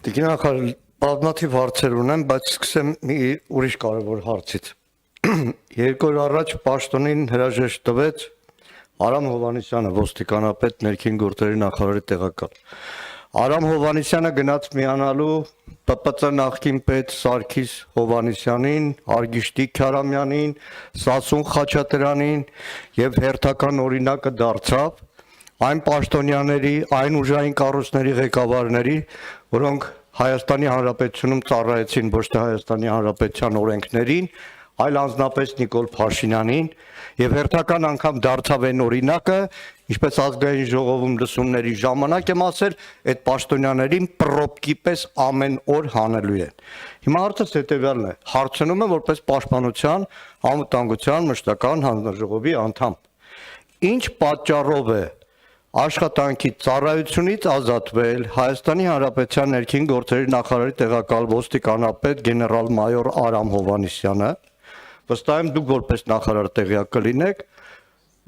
Տիկնախար բազմաթիվ հարցեր ունեմ, բայց սկսեմ մի ուրիշ կարևոր հարցից։ 2 օր առաջ պաշտոնին հրաժեշտ տվեց Արամ Հովհաննիսյանը, ոստիկանապետ, ներքին գործերի նախարարի տեղակալ։ Արամ Հովհաննիսյանը գնաց միանալու ՊՊՑ նախկին պետ Սարգիս Հովհաննիսյանին, Արգիշտի Քյարամյանին, Սասուն Խաչատրյանին եւ հերթական օրինակը դարձավ այն պաշտոնյաների, այն ուժային կառույցների ղեկավարների, որոնք Հայաստանի Հանրապետությունում ծառայեցին ոչ թե Հայաստանի Հանրապետության օրենքներին, այլ անձնապես Նիկոլ Փաշինյանին եւ հերթական անգամ դարձավ այն օրինակը, ինչպես ազգային ժողովում լսումների ժամանակ եմ ասել, այդ պաշտոնյաներին պրոպկի պես ամեն օր հանելու են։ Հիմա հարցս հետեւյալն է. հարցնում եմ որպես Պաշտպանության անվտանգության մշտական հանձնաժողովի անդամ։ Ինչ պատճառով է աշխատանքի ծառայությունից ազատվել Հայաստանի Հանրապետության ներքին գործերի նախարարի տեղակալ ոստիկանապետ գեներալ-մայոր Արամ Հովհաննիսյանը, վստահ եմ դուք որպես նախարար տեղյակ կլինեք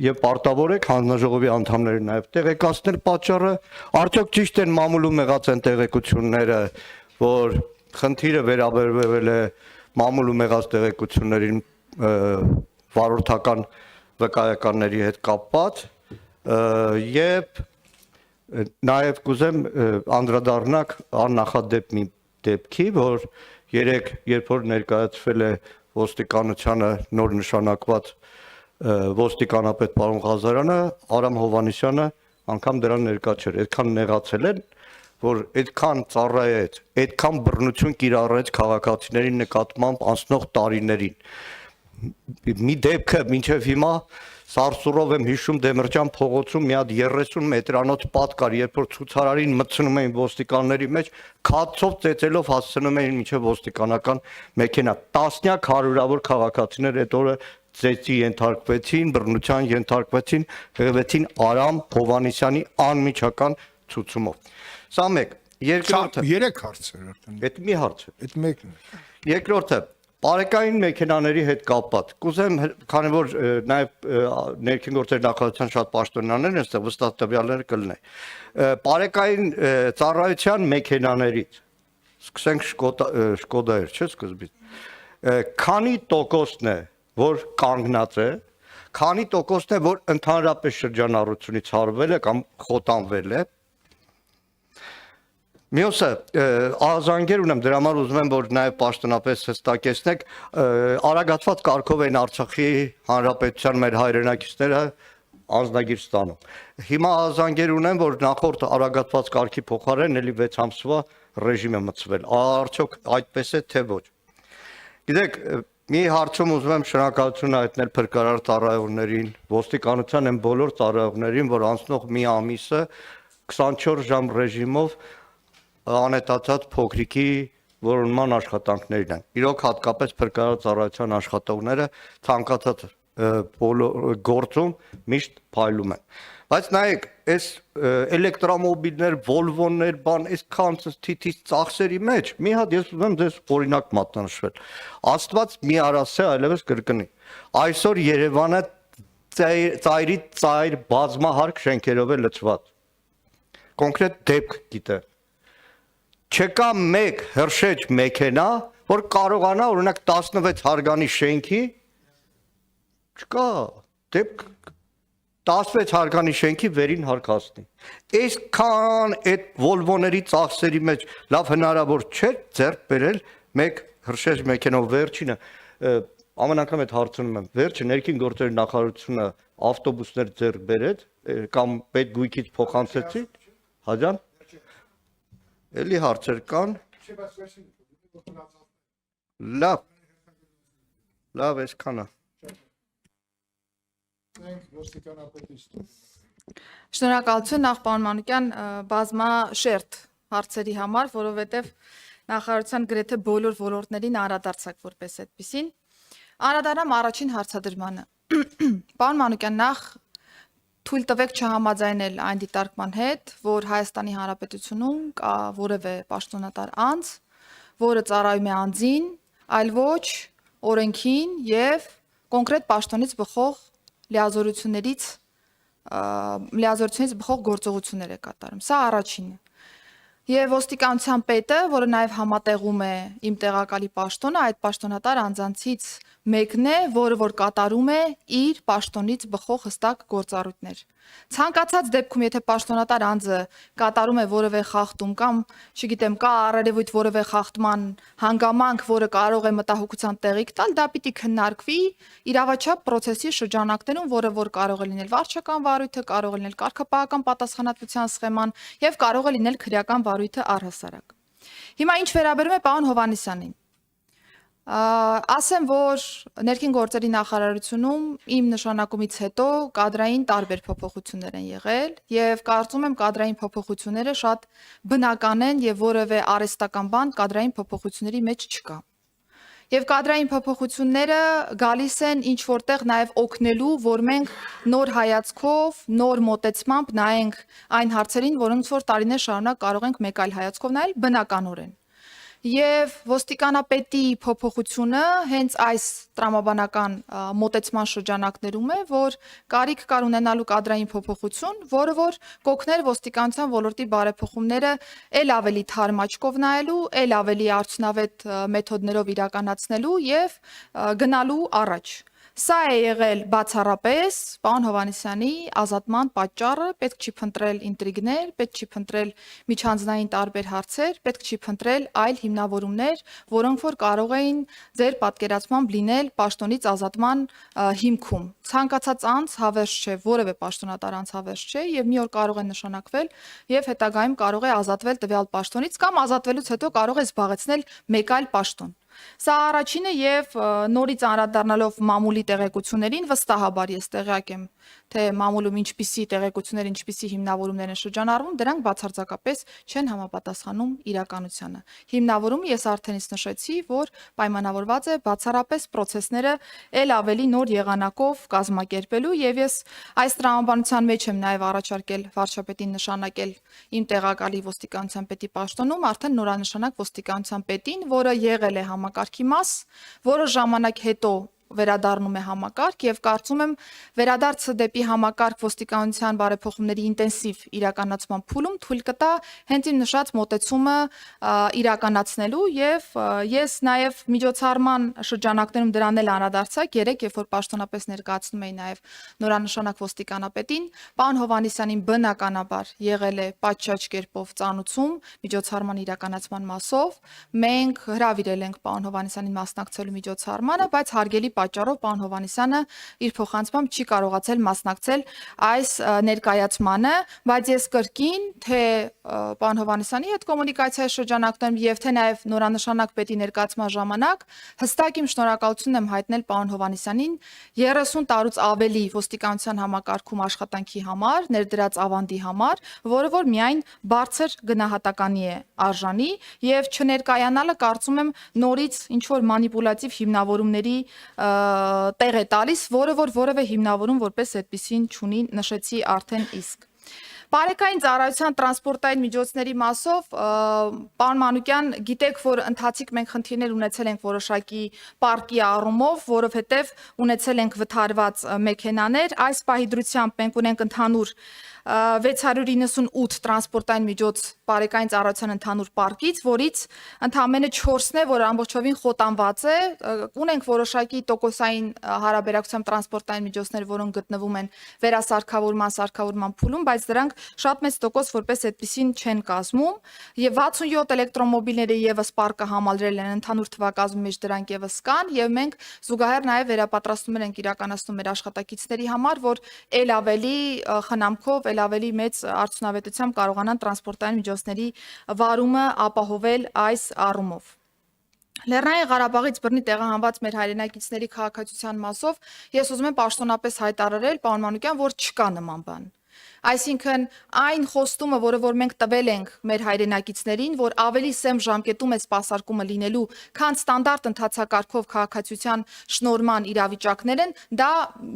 եւ պարտավոր եք հանձնաժողովի անդամներին նաեւ տեղեկացնել պատճառը, արդյոք ճիշտ են մամուլում եղած են տեղեկությունները, որ խնդիրը վերաբերվել է մամուլում եղած տեղեկություններին վարորդական վկայականների հետ կապված եւ նաեւ կուզեմ անդրադառնալ աննախադեպ մի դեպքի, որ երեք երբ որ ներկայացվել է ոստիկանությանը նոր նշանակված ոստիկանապետ պարոն Ղազարյանը, Արամ Հովհաննիսյանը անգամ դրան ներկա չէր, այդքան նեղացել են, որ այդքան ծառայեց, այդքան բռնություն կիրառեց քաղաքացիների նկատմամբ անցնող տարիներին։ Մի դեպքը մինչև հիմա Սարսուռով եմ հիշում Դեմիրճան փողոցում մի հատ 30 մետրանոց պատ կար, երբ որ ցուցարարին մտցնում էին ոստիկանների մեջ, քացով ծեծելով հասցնում էին մինչև ոստիկանական մեքենա։ Տասնյակ հարյուրավոր քաղաքացիներ այդ օրը ծեծի ենթարկվեցին, բռնության ենթարկվեցին, հղվեցին Արամ Հովհաննիսյանի անմիջական ցուցումով։ Սա մեկ, երկրորդը 3 հարցեր արդեն։ Այդ մի հարց է։ Այդ մեկն է։ Երկրորդը Բարեկային մեքենաների հետ կապված, կուզեմ, քանի որ նաև ներքին գործերի նախարարության շատ պաշտոնյաներ են, վստահ տվյալները կլինեն։ Բարեկային ծառայության մեքենաներից, սկսենք Շկոդա էր, չէ՞ սկզբից։ Քանի տոկոսն է, որ կանգնած է, քանի տոկոսն է, որ ընդհանրապես շրջանառությունից հարվել է կամ խոտանվել է։ Մյուսը ահազանգեր ունեմ, դրա համար ուզում եմ, որ նաև պաշտոնապես հստակեցնեք, արագացված կարգով են Արցախի Հանրապետության մեր հայրենակիցները անձնագիր ստանում։ Հիմա ահազանգեր ունեմ, որ նախորդ արագացված կարգի փոխարեն էլի 6 ամսվա ռեժիմ է մտցվել։ Արդյոք այդպես է թե ոչ։ Գիտեք, մի հարցում ուզում եմ շնորհակալություն հայտնել փրկարար ծառայողներին, ոստիկանության են բոլոր ծառայողներին, որ անցնող մի ամիսը 24 ժամ ռեժիմով անետացած փոքրիկի որոնման աշխատանքներն են։ Իրոք հատկապես փրկարար ծառայության աշխատողները ցանկացած գործում միշտ փայլում են։ Բայց նայեք, այս էլեկտրոմոբիլներ, Volvo-ներ, բան, այսքան թիթիզ ծախսերի մեջ մի հատ ես ուզում եմ ձեզ օրինակ մատնանշվել։ Աստված մի արասե այլևս կրկնի։ Այսօր Երևանը ծայրի ծայր բազմահարկ շենքերով է լցված։ Կոնկրետ դեպք գիտեմ։ Չկա մեկ հրշեջ մեքենա, որ կարողանա օրինակ 16 հարգանի շենքի չկա, դեպք 16 հարգանի շենքի վերին հարկացնի։ Այսքան այդ Volvo-ների ծախսերի մեջ լավ հնարավոր չէ ձեռք բերել մեկ հրշեջ մեքենով վերջինը ամեն անգամ այդ հարցնում եմ, վերջը ներքին գործերի նախարարությունը ավտոբուսներ ձեռք բերեց կամ պետ գույքից փոխանցեցի, հաջան Էլի հարցեր կան։ Լավ, այսքանը։ Շնորհակալություն նախ պարոն Մանուկյան բազմաշերտ հարցերի համար, որովհետև նախարարության գրեթե բոլոր ոլորտներին անդրադարձակ որպես այդպեսին։ Անդրադառնամ առաջին հարցադրմանը։ Պարոն Մանուկյան, նախ թույլ տվեք չհամաձայնել այն դիտարկման հետ, որ Հայաստանի Հանրապետությունում կա որևէ պաշտոնատար անձ, որը ծառայում է անձին, այլ ոչ օրենքին եւ կոնկրետ պաշտոնից բխող լիազորությունից բխող գործողություններ է կատարում։ Սա առաջինը։ Եվ ոստիկանության պետը, որը նաև համատեղում է իմ տեղակալի պաշտոնը, այդ պաշտոնատար անձանցից մեկն է, որը որ կատարում է իր պաշտոնից բխող հստակ գործառույթներ։ Ցանկացած դեպքում, եթե պաշտոնատար անձը կատարում է որևէ խախտում կամ, չգիտեմ, կա առերևույթ որևէ խախտման հանգամանք, որը կարող է մտահոգության տեղիք տալ, դա պիտի քննարկվի իրավաչափ process-ի շրջանակներում, որը որ կարող է լինել վարչական վարույթը, կարող է լինել կարգապահական պատասխանատվության սխեման եւ կարող է լինել քրեական վարույթը առհասարակ։ Հիմա ինչ վերաբերում է պարոն Հովհաննիսյանին, ասեմ, որ ներքին գործերի նախարարությունում իմ նշանակումից հետո կադրային տարբեր փոփոխություններ են եղել եւ կարծում եմ կադրային փոփոխությունները շատ բնական են եւ որևէ արհեստական բան կադրային փոփոխությունների մեջ չկա։ Եվ կադրային փոփոխությունները գալիս են ինչ որտեղ նաև օգնելու, որ մենք նոր հայացքով, նոր մոտեցմամբ նայենք այն հարցերին, որոնց որ տարիներ շարունակ կարող ենք մեկ այլ հայացքով նայել բնականորեն։ Եվ ոստիկանապետի փոփոխությունը հենց այս տրամաբանական մոտեցման շրջանակներում է, որ կարիք կար ունենալու կադրային փոփոխություն, որը որ կօգներ ոստիկանության ոլորտի բարեփոխումները ել ավելի թարմ աչքով նայելու, ել ավելի արդյունավետ մեթոդներով իրականացնելու եւ գնալու առաջ։ Սա է եղել բացառապես պարոն Հովհաննիսյանի ազատման պատճառը, պետք չի փնտրել ինտրիգներ, պետք չի փնտրել միջանձնային տարբեր հարցեր, պետք չի փնտրել այլ հիմնավորումներ, որոնք որ կարող էին ձեր պատկերացմամբ լինել պաշտոնից ազատման հիմքում։ Ցանկացած անձ հավերժ չէ, որևէ պաշտոնատար անձ հավերժ չէ եւ մի օր կարող է նշանակվել եւ հետագայում կարող է ազատվել տվյալ պաշտոնից կամ ազատվելուց հետո կարող է զբաղեցնել մեկ այլ պաշտոն։ Սա առաջինը եւ նորից անդրադառնալով մամուլի տեղեկություններին վստահաբար ես տեղյակ եմ, թե մամուլում ինչպիսի տեղեկություններ, ինչպիսի հիմնավորումներ են շրջանառվում, դրանք բացարձակապես չեն համապատասխանում իրականությանը։ Հիմնավորումը ես արդեն իսկ նշեցի, որ պայմանավորված է բացառապես process-ները ել ավելի նոր եղանակով կազմակերպելու եւ ես այս տրամաբանության մեջ եմ նաեւ առաջարկել վարչապետին նշանակել իմ տեղակալի ոստիկանության պետի պաշտոնում արդեն նորանշանակ ոստիկանության պետին, որը եղել է համակարգի մաս, որը ժամանակ հետո վերադառնում է համակարգ եւ կարծում եմ վերադարձը դեպի համակարգ ոստիկանության բարեփոխումների ինտենսիվ իրականացման փուլում թույլ կտա հենց իմ նշած մոտեցումը իրականացնելու եւ ես նաեւ միջոցառման շրջանակներում դրան էլ անդրադարձակ երեք երբ որ պաշտոնապես ներկայացնում էի նաեւ նորանշանակ ոստիկանապետին պարոն Հովհաննիսյանին բնականաբար եղել է պատշաճ կերպով ծանուցում միջոցառման իրականացման մասով մենք հրավիրել ենք պարոն Հովհաննիսյանին մասնակցելու միջոցառմանը բայց հարգելի պատճառով պարոն Հովհաննիսյանը իր փոխանցմամբ չի կարողացել մասնակցել այս ներկայացմանը, բայց ես կրկին թե պարոն Հովհաննիսյանի հետ կոմունիկացիայի շրջանակներում եւ թե նաեւ նորանշանակ պետի ներկայացման ժամանակ հստակ իմ շնորհակալությունն եմ հայտնել պարոն Հովհաննիսյանին 30 տարուց ավելի ոստիկանության համակարգում աշխատանքի համար, ներդրած ավանդի համար, որը որ միայն բարձր գնահատականի է արժանի եւ չներկայանալը կարծում եմ նորից ինչ որ մանիպուլատիվ հիմնավորումների տեղ է տալիս, որը որ որևէ հիմնավորում որպես այդպեսին չունի, նշեցի արդեն իսկ։ Բարեկային ծառայության տրանսպորտային միջոցների մասով պարոն Մանուկյան, գիտեք, որ ընթացիկ մենք խնդիրներ ունեցել ենք որոշակի պարկի առումով, որովհետև ունեցել ենք վթարված մեքենաներ, այս պահի դրությամբ մենք ունենք ընդհանուր 698 տրանսպորտային միջոց բարեկային ծառայության ընդհանուր պարկից, որից ընդամենը 4-ն է, որ ամբողջովին խոտանված է, ունենք որոշակի տոկոսային հարաբերակցությամբ տրանսպորտային միջոցներ, որոնք գտնվում են վերասարքավորման, սարքավորման փուլում, բայց դրանք շատ մեծ տոկոս որպես այդպեսին չեն կազմում, եւ 67 էլեկտրոմոբիլները եւս պարկը համալրել են ընդհանուր թվակազմի մեջ դրանք եւս կան, եւ մենք զուգահեռ նաեւ վերապատրաստումներ ենք իրականացնում մեր աշխատակիցների համար, որ ել ավելի խնամքով ել ավելի մեծ արդյունավետությամբ կարողանան տրանսպորտային միջոցների վարումը ապահովել այս առումով։ Լեռնային Ղարաբաղից բռնի տեղահանված մեր հայրենակիցների քաղաքացիության մասով ես ուզում եմ պաշտոնապես հայտարարել, պարոն Մանուկյան, որ չկա նման բան։ Այսինքն այն խոստումը, որը որ մենք տվել ենք մեր հայրենակիցներին, որ ավելի սեմ ժամկետում է սպասարկումը լինելու, քան ստանդարտ ընթացակարգով քաղաքացիության շնորհման իրավիճակներ են, դա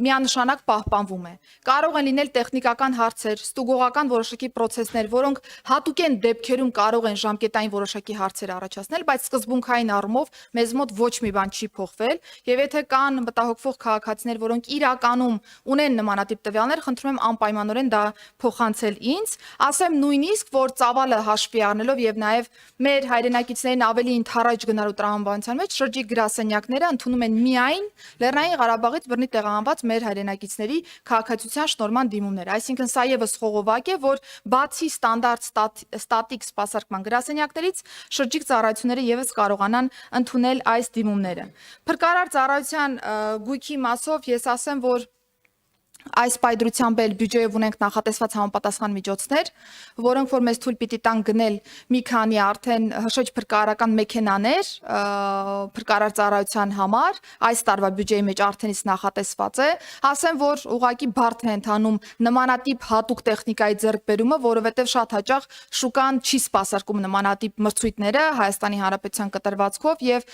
միանշանակ պահպանվում է։ Կարող են լինել տեխնիկական հարցեր, ստուգողական որոշակի process-ներ, որոնք հատուկեն դեպքերում կարող են ժամկետային որոշակի հարցեր առաջացնել, բայց սկզբունքային առումով մեզ մոտ ոչ մի բան չի փոխվել, եւ եթե կան մտահոգվող քաղաքացիներ, որոնք իրականում ունեն նմանատիպ տվյալներ, խնդրում եմ անպայմանորեն դա փոխանցել ինձ, ասեմ նույնիսկ որ ծավալը հաշվի առնելով եւ նաեւ մեր հայրենակիցներին ավելի ընդառաջ գնալու տրամաբանության մեջ շրջիկ գրասենյակները ընդունում են միայն Լեռնային Ղարաբաղից բռնի տեղահանված մեր հայրենակիցների քաղաքացիության շնորհման դիմումներ, այսինքն սա եւս խողովակ է, որ բացի ստանդարտ ստատիկ սպասարկման գրասենյակներից շրջիկ ծառայությունները եւս կարողանան ընդունել այս դիմումները։ Փրկարար ծառայության գույքի մասով ես ասեմ, որ այս պայդրությամբ էլ բյուջեով ունենք նախատեսված համապատասխան միջոցներ, որոնք որ մեզ թույլ պիտի տան գնել մի քանի արդեն հրշեջ փրկարարական մեքենաներ փրկարար ծառայության համար, այս տարվա բյուջեի մեջ արդենից նախատեսված է, ասեմ, որ ուղղակի բարդ է ընթանում նմանատիպ հատուկ տեխնիկայի ձեռքբերումը, որովհետև շատ հաճախ շուկան չի սպասարկում նմանատիպ մրցույթները Հայաստանի Հանրապետության կտրվածքով եւ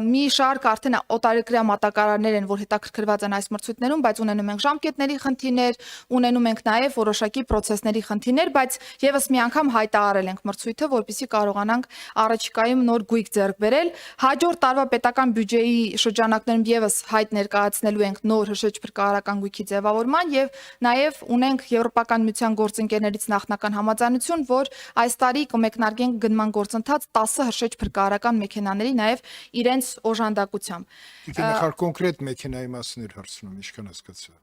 մի շարք արդեն օտարերկրյա մատակարարներ են, որ հետաքրքրված են այս մրցույթներում, բայց ունենում ենք ժամկետների խնդիրներ, ունենում ենք նաև որոշակի process-ների խնդիրներ, բայց եւս մի անգամ հայտարարել ենք մրցույթը, որպեսզի կարողանանք առաջիկայում նոր գույք ձեռք բերել։ Հաջորդ տարվա պետական բյուջեի շրջանակներում եւս հայտ ներկայացնելու ենք նոր հրշեջ փրկարարական գույքի ձևավորման եւ նաև ունենք Եվրոպական միության գործընկերներից նախնական համաձայնություն, որ այս տարի կմեկնարկենք գնման գործընթաց 10 հրշեջ փրկարարական մեքենաների նաև իրենց օժանդակությամբ։ Նախար կոնկրետ մեքենայի մասին էր հարցնում, ինչքան հասկացա։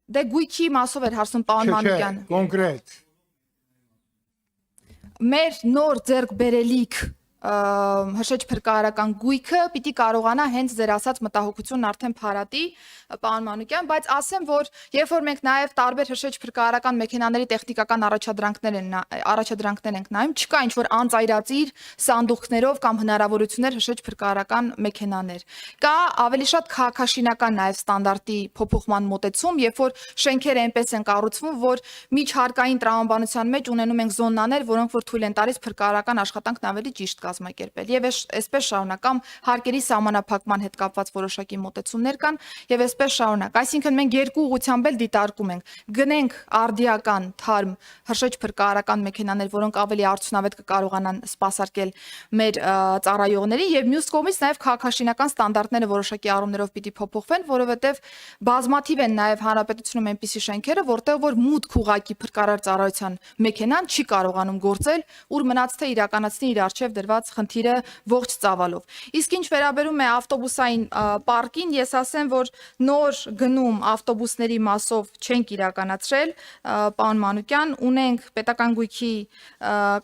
Դե գույքի մասով էր հարցում պարոն Մանուկյանը։ Կոնկրետ։ Մեր նոր ձեռք բերելիք հրշեջ փրկարարական գույքը պիտի կարողանա հենց ձեր ասած մտահոգությունն արդեն փարատի պարոն Մանուկյան, բայց ասեմ, որ երբ որ մենք նաև տարբեր հրշեջ փրկարարական մեքենաների տեխնիկական առաջադրանքներ ենք նայում, չկա ինչ որ անծայրածիր սանդուղքներով կամ հնարավորություններ հրշեջ փրկարարական մեքենաներ։ Կա ավելի շատ քաղաքաշինական նաև ստանդարտի փոփոխման մոտեցում, երբ որ շենքերը այնպես են կառուցվում, որ միջհարկային տրամաբանության մեջ ունենում ենք զոնաներ, որոնք որ թույլ են տալիս փրկարարական աշխատանքն ավելի ճիշտ կազմակերպել եւ այսպես շարունակամ հարկերի սահմանափակման հետ կապված որոշակի մոտեցումներ կան եւ այսպես շարունակ, այսինքն մենք երկու ուղղությամբ էլ դիտարկում ենք գնենք արդիական թարմ հրշեջ փրկարարական մեքենաներ, որոնք ավելի արդյունավետ կկարողանան սպասարկել մեր ծառայողներին եւ մյուս կողմից նաեւ քաղաքաշինական ստանդարտները որոշակի առումներով պիտի փոփոխվեն, որովհետեւ բազմաթիվ են նաեւ հանրապետությունում այնպիսի շենքերը, որտեղ որ մուտք ուղակի փրկարար ծառայության մեքենան չի կարողանում գործել, ուր մնաց թե իրականացնի իր արժեվ դրված խնդիրը ողջ ծավալով։ Իսկ ինչ վերաբերում է ավտոբուսային պարկին, ես ասեմ, որ նոր գնում ավտոբուսների մասով չենք իրականացրել, պարոն Մանուկյան, ունենք պետական գույքի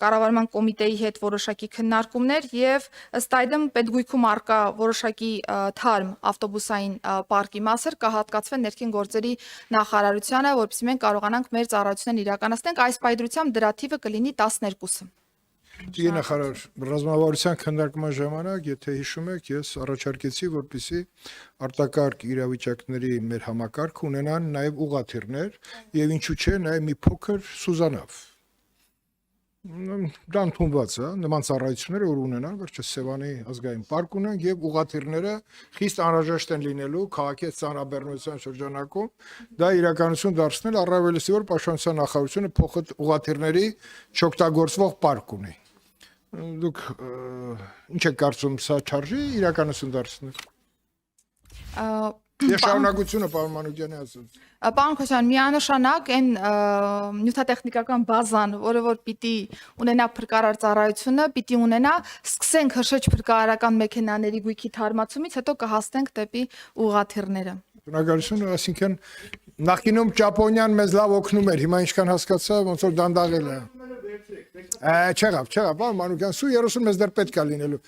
կառավարման կոմիտեի հետ որոշակի քննարկումներ եւ ըստ այդմ պետգույքում արկա որոշակի թարմ ավտոբուսային պարկի մասեր կհատկացվեն ներքին գործերի նախարարությանը, որովհետեւ մենք կարողանանք մեր ծառայություններն իրականացնենք, այս պայդրությամբ դրա թիվը կլինի 12-ը։ Դի նախարար ռազմավարության քննարկման ժամանակ, եթե հիշում եք, ես առաջարկեցի, որպեսզի արտակարգ իրավիճակների մեր համակարգը ունենան նաև ուղղաթիռներ եւ ինչու՞ չէ նաև մի փոքր սուզանավ։ Դա ընդունված է, նման ծառայությունները որ ունենան, վերջը Սևանի ազգային պարկ ունեն եւ ուղղաթիռները խիստ անհրաժեշտ են լինելու քաղաքի ծանրաբեռնության շրջանակում, դա իրականություն դարձնել առավելիսի որ պաշտպանության նախարարությունը փոխել ուղղաթիռների չօգտագործվող պարկ ունի։ Դուք ինչ եք կարծում, սա չարժի իրականություն դարձնել։ Ես շարունակությունը պարոն Մանուկյանի ասած։ Պարոն Քոչարյան, միանշանակ այն նյութատեխնիկական բազան, որը որ պիտի ունենա փրկարար ծառայությունը, պիտի ունենա, սկսենք հրշեջ փրկարարական մեքենաների գույքի թարմացումից, հետո կհասնենք դեպի ուղղաթիռները։ Բնակարությունը, այսինքն նախկինում Ճապոնիան մեզ լավ օգնում էր, հիմա ինչքան հասկացա, ոնց որ դանդաղել է։ Չեղավ, պարոն Մանուկյան, սու 30 մեզ դեռ պետք է լինելու։